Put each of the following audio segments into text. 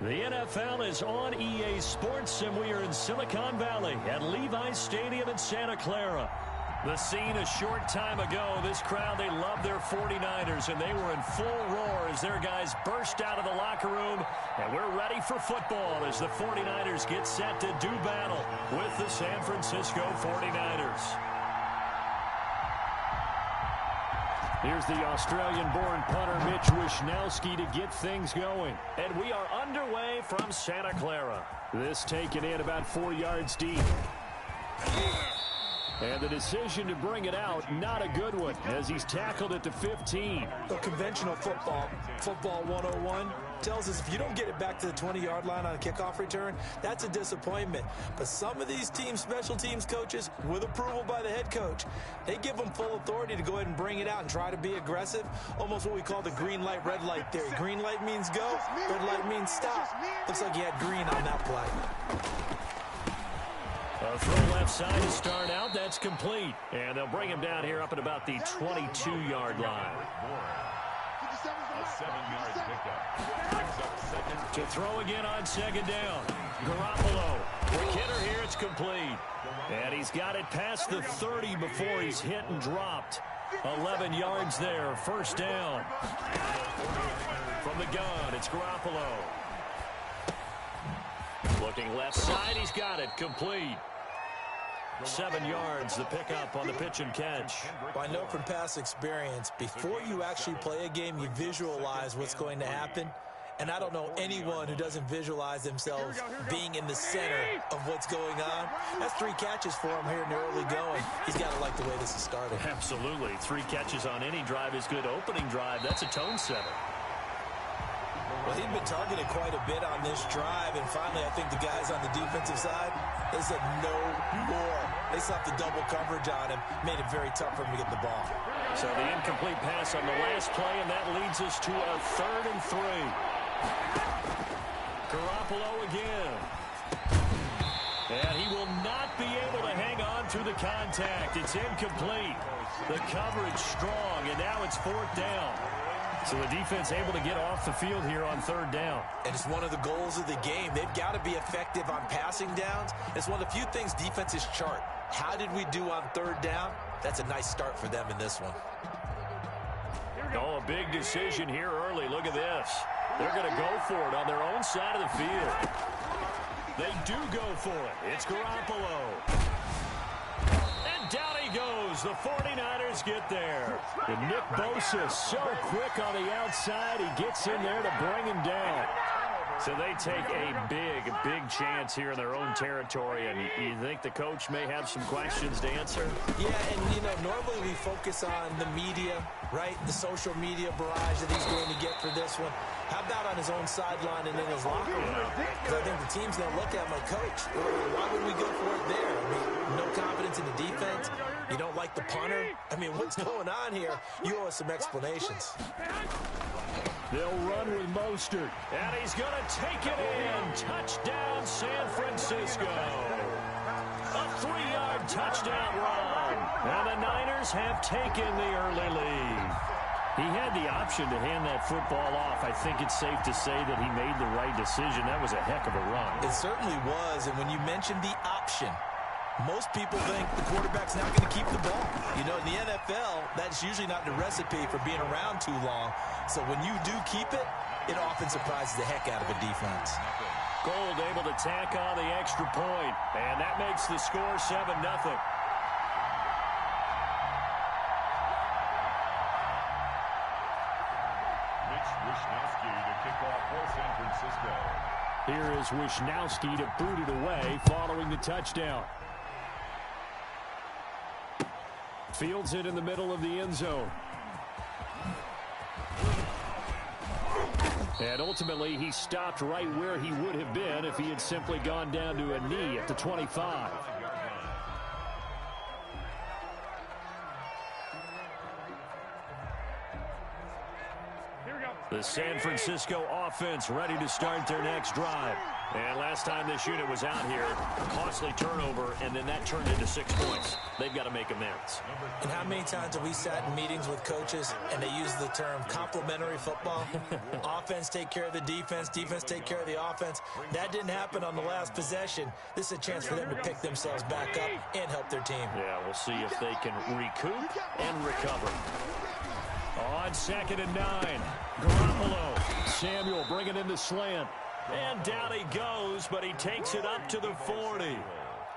The NFL is on EA Sports, and we are in Silicon Valley at Levi's Stadium in Santa Clara. The scene a short time ago, this crowd, they love their 49ers, and they were in full roar as their guys burst out of the locker room, and we're ready for football as the 49ers get set to do battle with the San Francisco 49ers. Here's the Australian-born punter Mitch Wishnowsky to get things going. And we are underway from Santa Clara. This taken in about 4 yards deep. And the decision to bring it out, not a good one, as he's tackled at the 15. The conventional football 101, tells us if you don't get it back to the 20-yard line on a kickoff return, that's a disappointment. But some of these teams, special teams coaches, with approval by the head coach, they give them full authority to go ahead and bring it out and try to be aggressive, almost what we call the green light, red light theory. Green light means go, red light means stop. Looks like he had green on that play. A throw left side to start out. That's complete. And they'll bring him down here up at about the 22-yard line. A 7-yard pickup. To throw again on second down. Garoppolo. Quick hitter here. It's complete. And he's got it past the 30 before he's hit and dropped. 11 yards there. First down. From the gun, it's Garoppolo. Looking left side. He's got it. Complete. 7 yards, the pickup on the pitch and catch. Well, I know from past experience, before you actually play a game, you visualize what's going to happen. And I don't know anyone who doesn't visualize themselves being in the center of what's going on. That's 3 catches for him here in the early going. He's got to like the way this is started. Absolutely. 3 catches on any drive is good. Opening drive, that's a tone setter. Well, he'd been targeted quite a bit on this drive, and finally I think the guys on the defensive side, they said no more. They slapped the double coverage on him, made it very tough for him to get the ball. So the incomplete pass on the last play, and that leads us to a 3rd and 3. Garoppolo again. And he will not be able to hang on through the contact. It's incomplete. The coverage strong, and now it's 4th down. So the defense able to get off the field here on 3rd down. And it's one of the goals of the game. They've got to be effective on passing downs. It's one of the few things defenses chart. How did we do on 3rd down? That's a nice start for them in this one. Oh, a big decision here early. Look at this. They're going to go for it on their own side of the field. They do go for it. It's Garoppolo. Down he goes. The 49ers get there. And Nick Bosa so quick on the outside. He gets in there to bring him down. So they take a big chance here in their own territory. And you think the coach may have some questions to answer? Yeah, and, you know, normally we focus on the media, right? The social media barrage that he's going to get for this one. How about on his own sideline and in his locker room? Because I think the team's going to look at him like, Coach, why would we go for it there? I mean, no confidence in the defense. You don't like the punter. I mean, what's going on here? You owe us some explanations. They'll run with Mostert. And he's going to take it in. Touchdown, San Francisco. A 3-yard touchdown run. And the Niners have taken the early lead. He had the option to hand that football off. I think it's safe to say that he made the right decision. That was a heck of a run. It certainly was. And when you mentioned the option, most people think the quarterback's not going to keep the ball. You know, in the NFL, that's usually not the recipe for being around too long. So when you do keep it, it often surprises the heck out of a defense. Gold able to tack on the extra point, and that makes the score 7-0. Here is Wishnowsky to boot it away following the touchdown. Fields it in the middle of the end zone. And ultimately, he stopped right where he would have been if he had simply gone down to a knee at the 25. The San Francisco offense ready to start their next drive. And last time this unit was out here, costly turnover, and then that turned into 6 points. They've got to make amends. And how many times have we sat in meetings with coaches and they use the term complementary football? Offense take care of the defense, defense take care of the offense. That didn't happen on the last possession. This is a chance for them to pick themselves back up and help their team. Yeah, we'll see if they can recoup and recover. On 2nd and 9, Garoppolo. Samuel bringing in the slant. And down he goes, but he takes it up to the 40.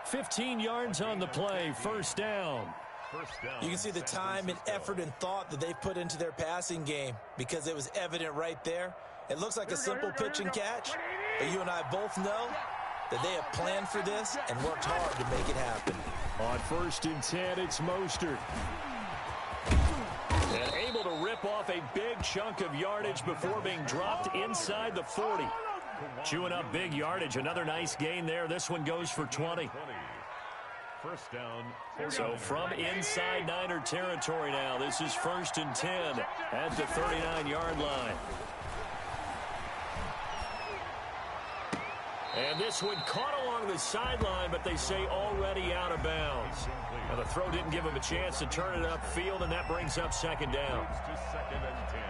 15 yards on the play, first down. You can see the time and effort and thought that they've put into their passing game because it was evident right there. It looks like a simple pitch and catch, but you and I both know that they have planned for this and worked hard to make it happen. On 1st and 10, it's Mostert. And able to rip off a big chunk of yardage before being dropped inside the 40. Chewing up big yardage. Another nice gain there. This one goes for 20. First down. So from inside Niner territory now, this is 1st and 10 at the 39-yard line. And this one caught along the sideline, but they say already out of bounds. Now the throw didn't give him a chance to turn it upfield, and that brings up 2nd down. Second and 10.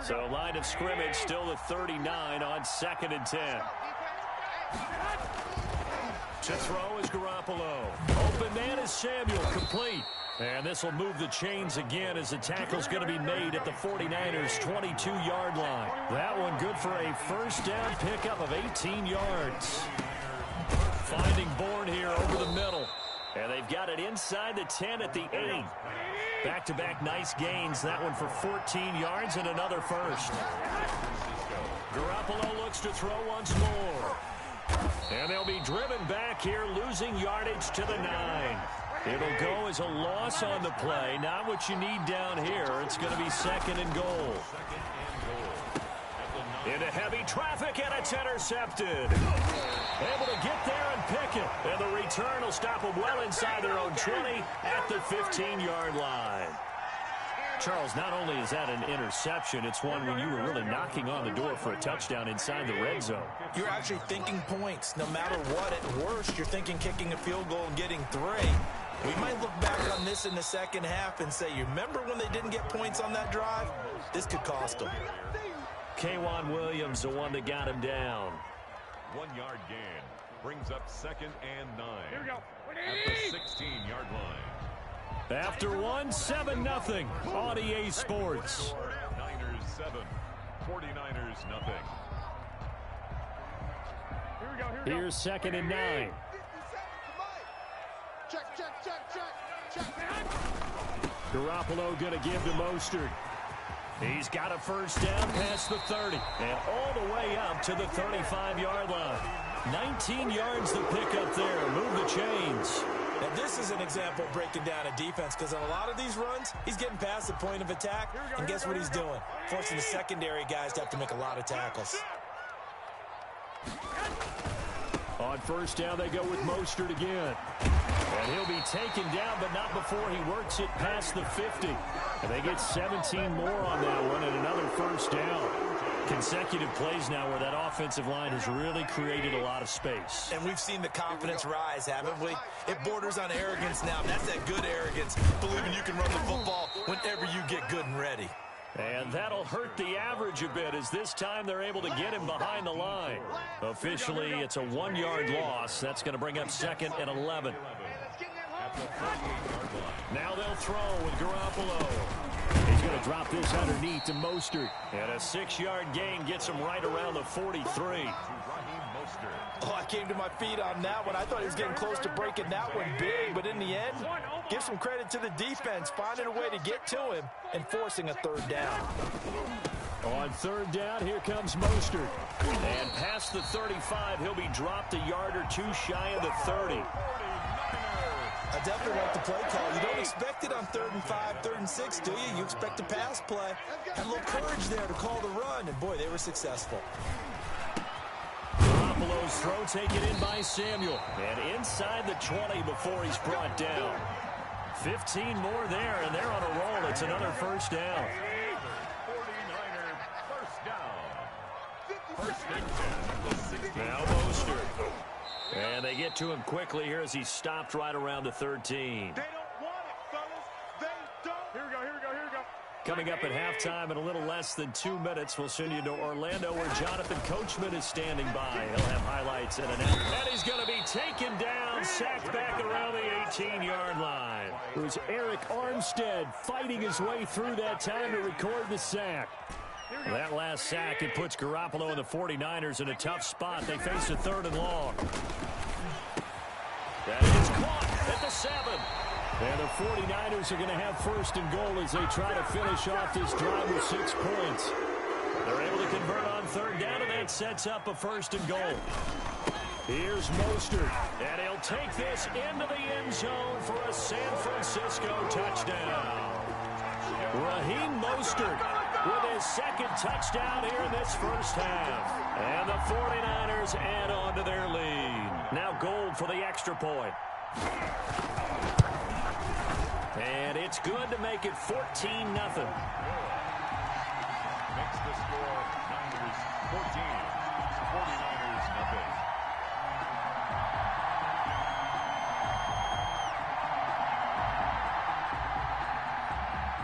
So line of scrimmage still the 39 on 2nd and 10. To throw is Garoppolo. Open man is Samuel, complete. And this will move the chains again as the tackle's going to be made at the 49ers' 22-yard line. That one good for a first down pickup of 18 yards. Finding Bourne here over the middle. And they've got it inside the 10 at the 8. Back-to-back nice gains. That one for 14 yards and another first. Garoppolo looks to throw once more. And they'll be driven back here, losing yardage to the 9. It'll go as a loss on the play. Not what you need down here. It's going to be 2nd and goal. Into heavy traffic, and it's intercepted. Able to get there and pick it. And the return will stop them well inside their own 20 at the 15-yard line. Charles, not only is that an interception, it's one when you were really knocking on the door for a touchdown inside the red zone. You're actually thinking points. No matter what, at worst, you're thinking kicking a field goal and getting 3. We might look back on this in the second half and say, you remember when they didn't get points on that drive? This could cost them. K'Wan Williams, the one that got him down. 1-yard gain brings up 2nd and 9. Here we go. At the 16-yard line. After one, 7-0 on EA Sports. Niners 7, 49ers nothing. Here's 2nd and 9. Check. Garoppolo going to give to Mostert. He's got a first down past the 30 and all the way up to the 35-yard line. 19 yards to pick up there. Move the chains. Now, this is an example of breaking down a defense because on a lot of these runs, he's getting past the point of attack, and guess what he's doing? Forcing the secondary guys to have to make a lot of tackles. On first down, they go with Mostert again. And he'll be taken down, but not before he works it past the 50. And they get 17 more on that one and another first down. Consecutive plays now where that offensive line has really created a lot of space. And we've seen the confidence rise, haven't we? It borders on arrogance now. That's that good arrogance, believing you can run the football whenever you get good and ready. And that'll hurt the average a bit as this time they're able to get him behind the line. Officially, it's a 1-yard loss. That's going to bring up 2nd and 11. Now they'll throw with Garoppolo. He's going to drop this underneath to Mostert. And a 6-yard gain gets him right around the 43. Oh, I came to my feet on that one. I thought he was getting close to breaking that one big, but in the end, give some credit to the defense, finding a way to get to him and forcing a third down. On third down, here comes Mostert. And past the 35, he'll be dropped a yard or two shy of the 30. I definitely like the play call. You don't expect it on 3rd and 5, 3rd and 6, do you? You expect a pass play. Had a little courage there to call the run, and boy, they were successful. Garoppolo's throw taken in by Samuel. And inside the 20 before he's brought down. 15 more there, and they're on a roll. It's another first down. 49ers first down. First and 10. Now Mostert. And they get to him quickly here as he stopped right around the 13. They don't want it, fellas. They don't. Here we go, here we go, here we go. Coming up at halftime in a little less than 2 minutes, we'll send you to Orlando where Jonathan Coachman is standing by. He'll have highlights and an out. And he's going to be taken down, sacked back around the 18-yard line. It was Eric Armstead fighting his way through that time to record the sack. That last sack, it puts Garoppolo and the 49ers in a tough spot. They face a 3rd and long. That is caught at the 7. And the 49ers are going to have 1st and goal as they try to finish off this drive with 6 points. They're able to convert on 3rd down, and that sets up a 1st and goal. Here's Mostert, and he'll take this into the end zone for a San Francisco touchdown. Raheem Mostert with his 2nd touchdown here in this first half. And the 49ers add on to their lead. Now Gold for the extra point. And it's good to make it 14-0. Makes the score Niners 14, 49ers nothing.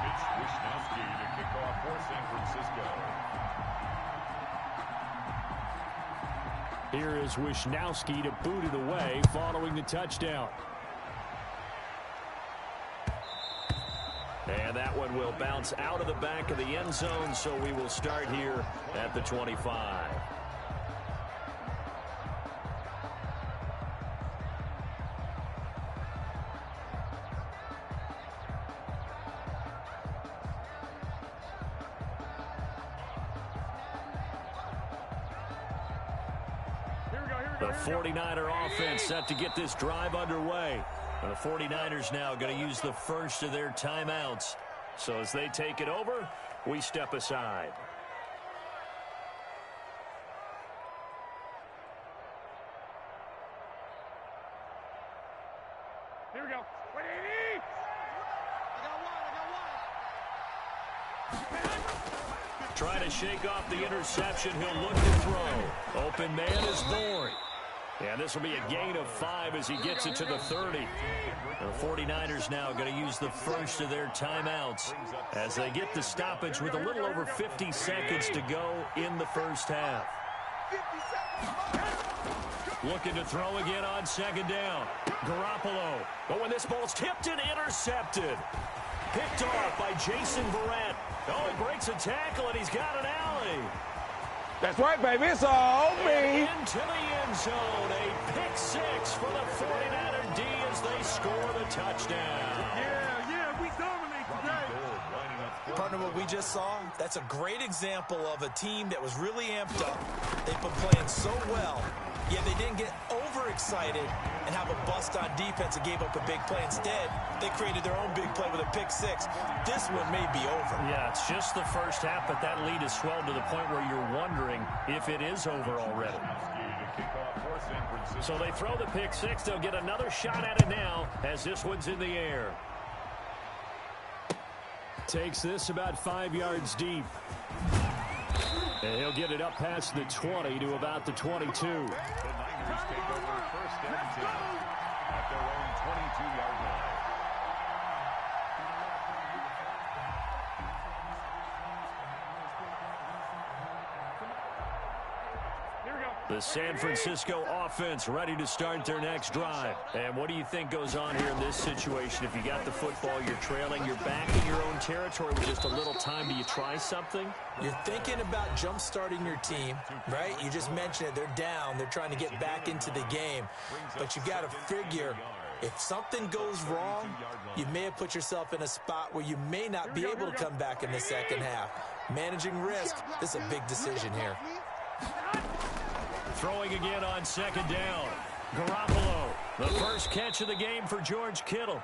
It's Wisnowski to kick off for San Francisco. Here is Wisnowski to boot it away following the touchdown. And that one will bounce out of the back of the end zone, so we will start here at the 25. The 49er offense set to get this drive underway. And the 49ers now going to use the first of their timeouts. So as they take it over, we step aside. Here we go. Trying to shake off the interception. He'll look to throw. Open man is Bourne. And this will be a gain of 5 as he gets it to the 30. The 49ers now going to use the first of their timeouts as they get the stoppage with a little over 50 seconds to go in the first half. Looking to throw again on 2nd down. Garoppolo. But when this ball's tipped and intercepted. Picked off by Jason Verrett. Oh, he breaks a tackle and he's got an alley. That's right, baby. It's all me. Into the end zone. A pick 6 for the 49er D as they score the touchdown. Yeah, we dominate today. Partner, what we just saw, that's a great example of a team that was really amped up. They've been playing so well, yet they didn't get overexcited and have a bust on defense and gave up a big play. Instead, they created their own big play with a pick 6. This one may be over. Yeah, it's just the first half, but that lead has swelled to the point where you're wondering if it is over already. So they throw the pick 6. They'll get another shot at it now as this one's in the air. Takes this about 5 yards deep. And he'll get it up past the 20 to about the 22. The Niners take over 1st and 10 at their own 22-yard line. Here we go. The San Francisco offense ready to start their next drive. And what do you think goes on here in this situation? If you got the football, you're trailing, you're back in your own territory with just a little time. Do you try something? You're thinking about jump-starting your team, right? You just mentioned it. They're down. They're trying to get back into the game. But you got to figure, if something goes wrong, you may have put yourself in a spot where you may not be able to come back in the second half. Managing risk, this is a big decision here. Throwing again on second down. Garoppolo, the first catch of the game for George Kittle.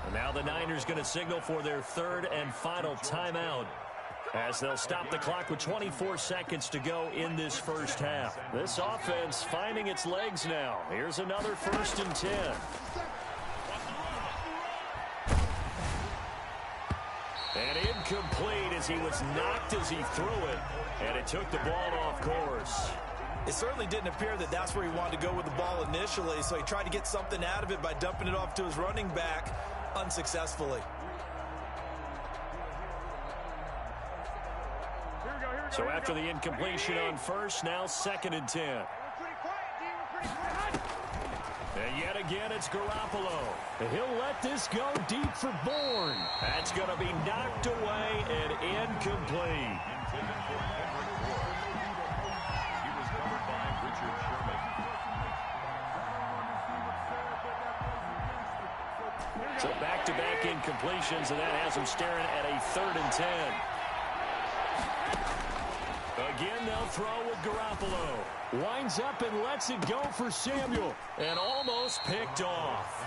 And now the Niners going to signal for their third and final timeout, as they'll stop the clock with 24 seconds to go in this first half. This offense finding its legs now. Here's another 1st and 10. And incomplete as he was knocked as he threw it, and it took the ball off course. It certainly didn't appear that that's where he wanted to go with the ball initially, so he tried to get something out of it by dumping it off to his running back unsuccessfully. So after the incompletion on first, now 2nd and 10. And yet again, it's Garoppolo. And he'll let this go deep for Bourne. That's going to be knocked away and incomplete. So back-to-back incompletions, and that has him staring at a 3rd and 10. Again, they'll throw with Garoppolo. Winds up and lets it go for Samuel. And almost picked off.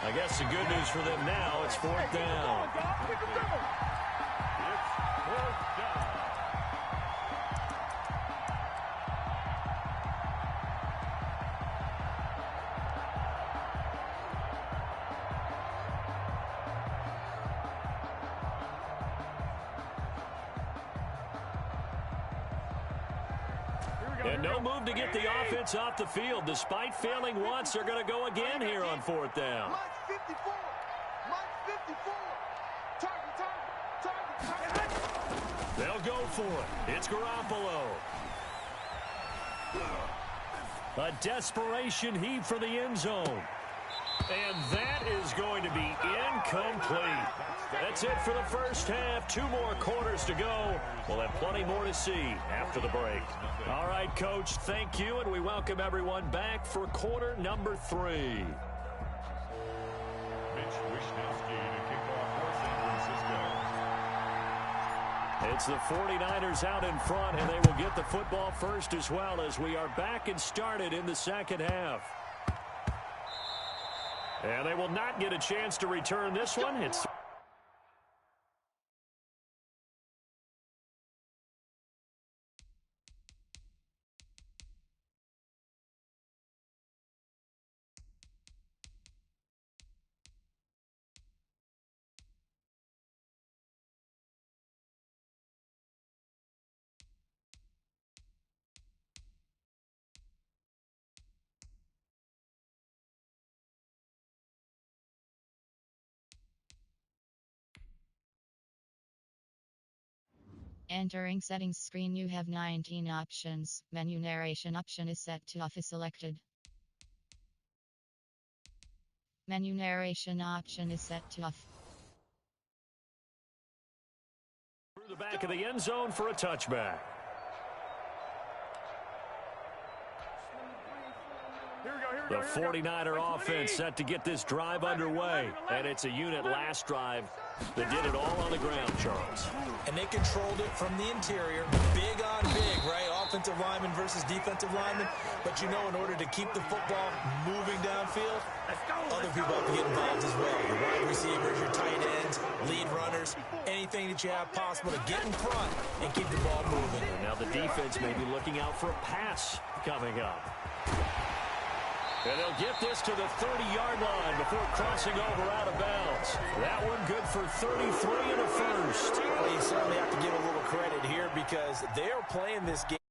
I guess the good news for them now, it's 4th down. And no move to get the offense off the field. Despite failing once, they're going to go again here on 4th down. They'll go for it. It's Garoppolo. A desperation heave for the end zone. And that is going to be incomplete. That's it for the first half. 2 more quarters to go. We'll have plenty more to see after the break. All right, Coach, thank you, and we welcome everyone back for quarter number 3. It's the 49ers out in front, and they will get the football first as well, as we are back and started in the second half. And they will not get a chance to return this one. It's Entering settings screen, you have 19 options. Menu narration option is set to off is selected. Menu narration option is set to off. through the back of the end zone for a touchback. The 49er offense set to get this drive underway. And it's a unit last drive that did it all on the ground, Charles. And they controlled it from the interior. Big on big, right? Offensive lineman versus defensive lineman. But you know, in order to keep the football moving downfield, other people have to get involved as well. Your wide receivers, your tight ends, lead runners, anything that you have possible to get in front and keep the ball moving. And now the defense may be looking out for a pass coming up. And they'll get this to the 30-yard line before crossing over out of bounds. That one good for 33 in the first. Well, you certainly have to give a little credit here because they're playing this game.